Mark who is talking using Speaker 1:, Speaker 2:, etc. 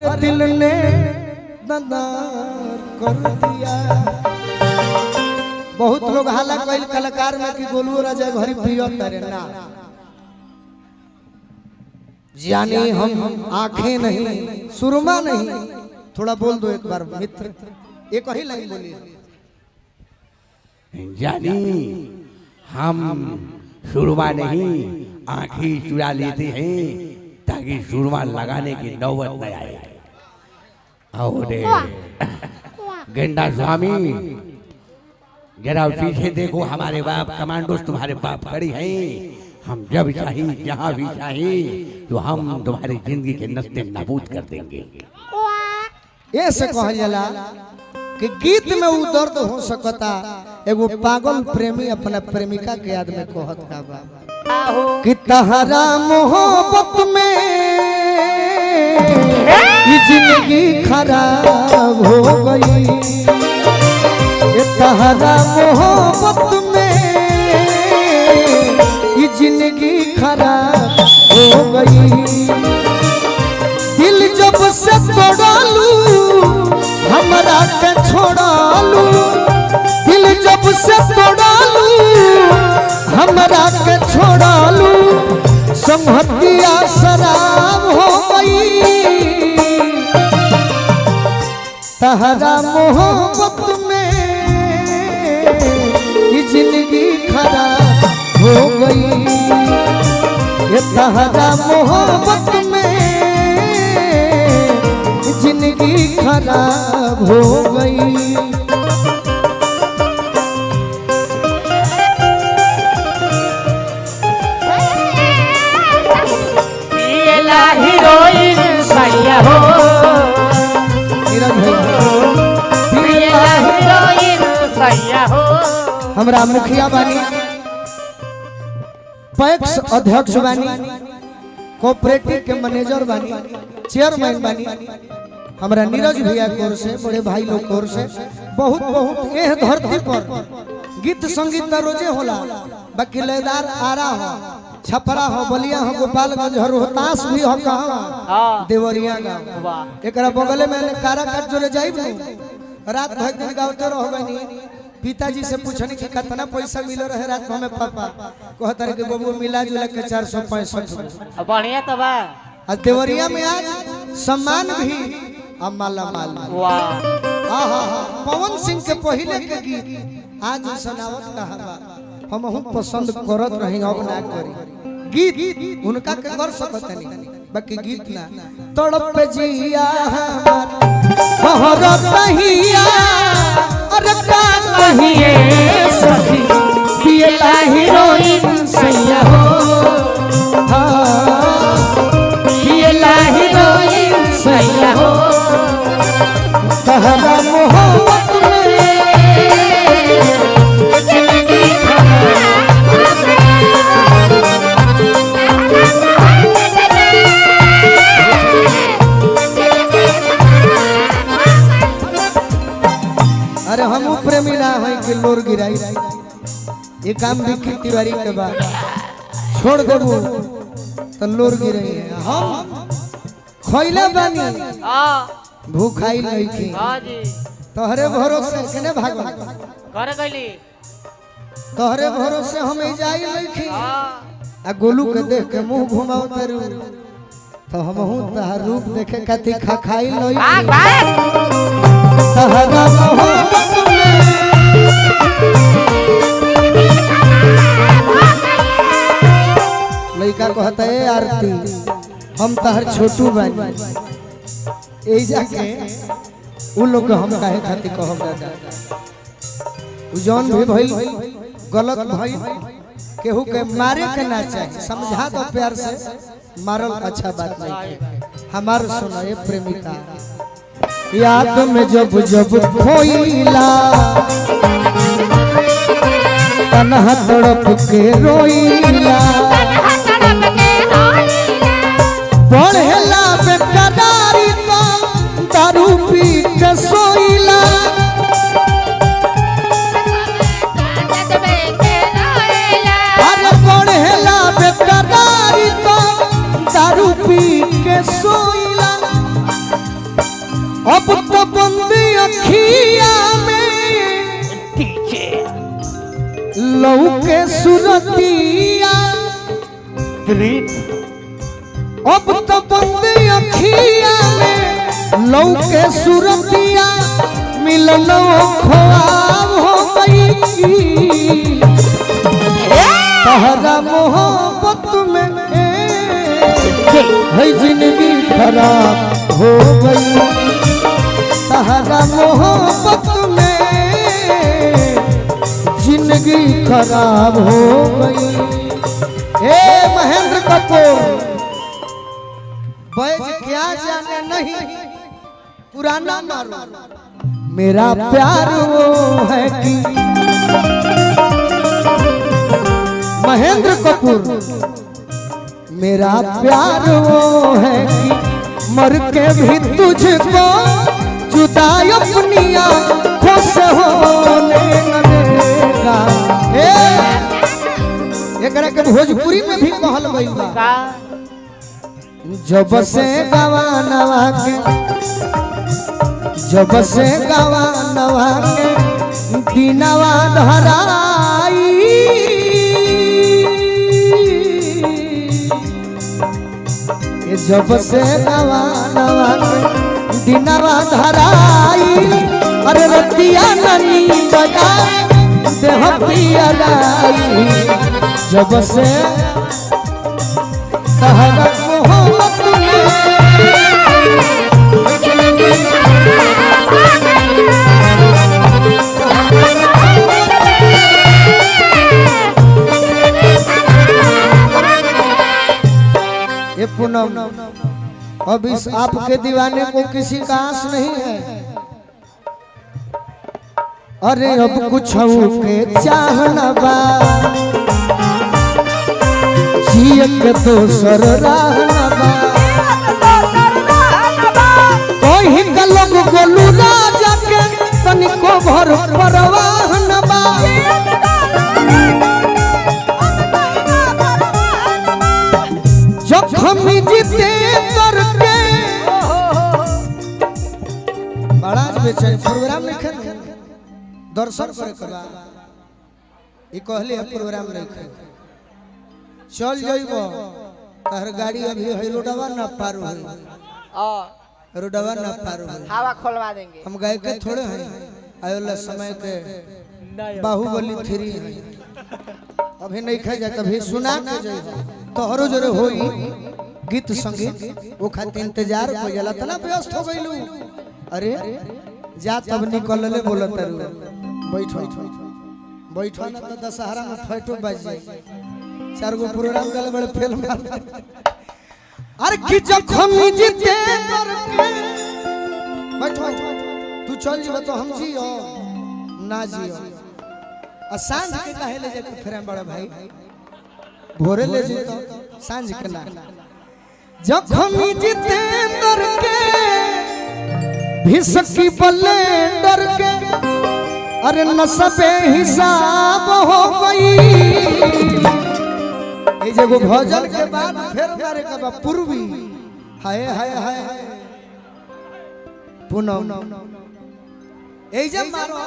Speaker 1: अरे दिल ने दंदार कर दिया। बहुत लोग हाला कइल कलाकार में कि गोलू राजा घरी पियो करे ना जानी हम आंखें नहीं सुरमा नहीं। थोड़ा बोल दो एक बार मित्र, एक ही लाइन बोलिए।
Speaker 2: जानी हम सुरमा नहीं आंखें चुरा लेते हैं ताकि सुरमा लगाने की नौबत न आए। और गेंडा स्वामी जरा पीछे देखो, हमारे बाप कमांडोस तुम्हारे बाप खड़ी हैं। हम जब चाहिए जहाँ भी चाहिए तो हम तुम्हारी जिंदगी के नस्ते नाबूद कर देंगे।
Speaker 1: ऐसे कहल जाला कि गीत में वो दर्द हो सकता। एगो पागल प्रेमी अपना प्रेमिका के याद में कहत का बा कि तहरा मोहब्बत में ये जिंदगी खराब हो गई। तहरा मोहब्बत में ये जिंदगी खराब हो गई। दिल जब से तोड़ालू हमरा के छोड़ालू। दिल जब से तोड़ालू हमरा के छोड़ालू। संहतिया शराब हो गई। तहरा मोहब्बत में ये जिंदगी खराब हो गई। ये तहरा मोहब्बत में जिंदगी खराब हो गई।
Speaker 3: हीरोइन सैया हो
Speaker 1: हमरा मुखिया बानी, पैक्स अध्यक्ष बानी, कोऑपरेटिव के मैनेजर बानी, चेयरमैन बानी। हमरा नीरज भैया कोर से बड़े भाई लोग कोर से बहुत बहुत एह धरती पर गीत संगीत तो रोजे होला। बाकी लयदार आरा हो, छपरा हो, बलिया हो, गोपालगंज हो, रोहतास भी हो, कहाँ देवरिया गाँव। एक बगले में काराकाट जोड़े जाइब रात भर दिन गाँवते रह गई। पिताजी से पूछने की कितना पैसा मिलो रहे रात में पापा कहता कि बबू मिला जुला के 465
Speaker 3: बढ़िया तो बा।
Speaker 1: आज देवरिया में आज सम्मान भी माला माल। पवन सिंह के पहले के गीत आज सुनावत कहा बा। हम पसंद करत रही अब ना करी गीत उनका के कर सकत नहीं। बाकी गीत ना तड़प जिया हमार कहिया अरे का कहिए सखी पियला हीरोइन सैया हो। पियला हीरोइन सैया हो। तहरा मोहब्बत में जिंदगी अरे हम प्रेमी ना है कि लोर गिराई। ये काम भी तिवारी के बाद छोड़ देबू तो लोर गिराई है। हम खइले बानी भूखाई नहीं थी। तोहरे भरोसे केने भागल
Speaker 3: करे गइली।
Speaker 1: तोहरे भरोसे हम जाई नहीं थी। आ गोलू के देख के मुंह घुमाओ तेरू तो हमहू तहार रूप देखे खातिर खाई नहीं। तहरा मोहब्बत में लड़का कहता है आरती हम तहर छोटू बानी। यही जाके उन लोग हम काहे खातिर कहब दादा जौन भी भइल गलत भइल केहू के मारे के ना चाहिए। समझा दो प्यार से, मारल अच्छा बात नहीं है। हमार सुनाए प्रेमिका याद में जब जब खोइला तन्हा तड़प के रोइला। बढ़ेला बेकरारी तो दारू पी के सोइला। अरे बढ़ेला बेकरारी तो दारू पी के सोइला। अब तो बंदी अखिया में लौके सुरतिया अब तो बंदी अखिया में लौके सुरतिया मिलनो ख्वाब हो गई तहरा मोहब्बत में है जिंदगी खराब हो गई तहरा मोहब्बत में जिंदगी खराब हो गई। ए महेंद्र कपूर बैज क्या जाने नहीं पुराना मारो मेरा प्यार वो है कि महेंद्र कपूर मेरा प्यार वो है कि मर के भी तुझको जुदा अपनी आँखों से होने न देगा। एकरा के भोजपुरी में भी कहल गई बा जब से गवानवा के जब से गवानवा के दिनवा धराई जब से गवानवा के दिनवा धराई अरे रतिया ननी बजा देह पिया जब से तहरा मोहब्बत ये पूनम अब इस आपके दीवाने को किसी का आस नहीं है। अरे अब कुछ के चाहना बा जिए के दोसर रहना बा कोई का लोग गोलू राजा के तनिको भर परवाह न बा जखम जीते करके बड़ा बेचैन प्रोग्राम लिखे दर्शन करे कबा ई कहले प्रोग्राम लिखे चल जइबो तहर गाड़ी अभी है रोडवा ना पार होई रोडवा ना पार होई
Speaker 3: हवा खोलवा देंगे
Speaker 1: हम गए के थोड़े हैं आयोला समय के बाहुबली 3 है अभी नहीं खा जाए कभी सुना के जाइबो तोहरो जरे होई गीत संगीत वो खातिर इंतजार को जाला तना व्यस्त हो गइलू अरे जा तब निकल ले बोलत रू बैठो बैठो ना तो दशहरा में फटो बज जाए 4 गो प्रोग्राम गले बड़े फेल मार अरे कि जखम जीते करके बैठो तू चल जीव तो हम जियो ना जियो आ सांझ के काहे ले जाके फिर बड़ा भाई भोरे ले जी तो सांझ के ना जखम जीते करके भिसकी बलेंडर के अरे नसबे हिसाब हो गई ये जगह भोजन के बाद फिर मारे का पूर्वी हाय हाय हाय पुनः ए जब मारो